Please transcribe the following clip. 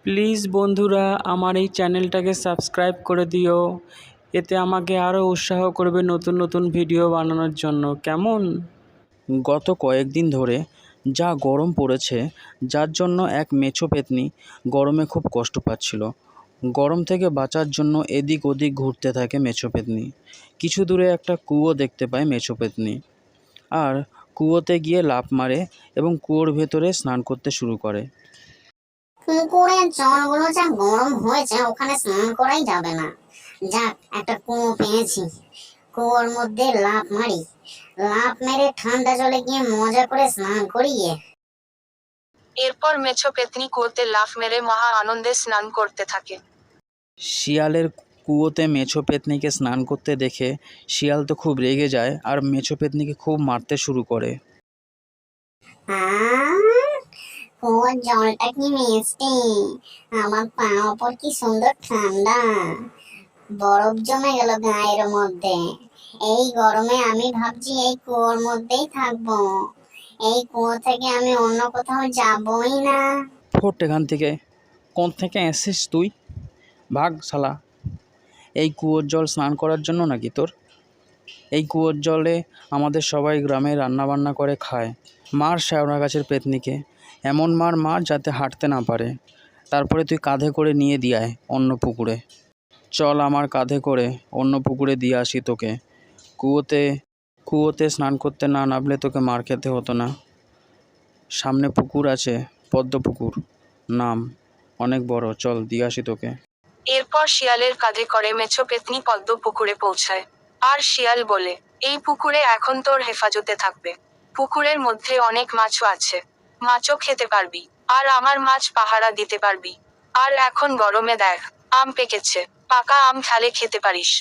Please বন্ধুরা আমার এই চ্যানেলটাকে সাবস্ক্রাইব করে দিও, এতে আমাকে আরও উৎসাহ করবে নতুন নতুন ভিডিও বানানোর জন্য। কেমন? গত কয়েকদিন ধরে যা গরম পড়েছে, যার জন্য এক মেছো পেত্নী গরমে খুব কষ্ট পাচ্ছিল। গরম থেকে বাঁচার জন্য এদিক ওদিক ঘুরতে থাকে মেছো পেত্নী। কিছু দূরে একটা কুয়ো দেখতে পায় মেছো পেত্নী, আর কুয়োতে গিয়ে লাফ মারে এবং কুয়োর ভেতরে স্নান করতে শুরু করে। পুকুরের জলগুলো যা গরম হয়েছে, ওখানে স্নান করাই যাবে না। যাক, একটা কুয়ো পেয়েছি, কুয়োর মধ্যে লাফ মারি, লাফ মেরে ঠান্ডা জলে গিয়ে মজা করে স্নান করিয়ে। এরপর মেছো পেত্নী কুয়োতে লাফ মেরে মহা আনন্দে স্নান করতে থাকে। শিয়ালের কুয়োতে মেছো পেত্নীকে স্নান করতে দেখে শিয়াল তো খুব রেগে যায় আর মেছো পেত্নীকে খুব মারতে শুরু করে। কুয়োর জলটা কি মিষ্টি, আমার পা ওপর কি সুন্দর ঠান্ডা, বরফ জমে গেল গায়ের মধ্যে। এই গরমে আমি ভাবছি এই কুয়োর মধ্যেই থাকবো, এই কুয়ো থেকে আমি অন্য কোথাও যাবই না। ফোট এখান থেকে, কোন থেকে এসেছিস তুই? ভাগ শালা। এই কুয়োর জল স্নান করার জন্য নাকি তোর? এই কুয়োর জলে আমাদের সবাই গ্রামে রান্নাবান্না করে খায়। মার শ্যাওড়া গাছের পেত্নীকে, এমন মার যাতে হাঁটতে না পারে। তারপরে তুই কাঁধে করে নিয়ে দিয়ে আয় অন্য পুকুরে। চল আমার কাঁধে করে অন্য পুকুরে দিয়ে আসি তোকে। কুয়োতে স্নান করতে না নামলে তোকে মার খেতে হতো না। সামনে পুকুর আছে, পদ্ম পুকুর, নাম অনেক বড়, চল দিয়ে আসি তোকে। এরপর শিয়ালের কাঁধে করে মেছো পেত্নী পদ্ম পুকুরে পৌঁছায়। আর শিয়াল বলে, এই পুকুরে এখন তোর হেফাজতে থাকবে। পুকুরের মধ্যে অনেক মাছও আছে, মাছও খেতে পারবি, আর আমার মাছ পাহারা দিতে পারবি। আর এখন গরমে দেখ, আম পেকেছে, পাকা আম খালে খেতে পারিস।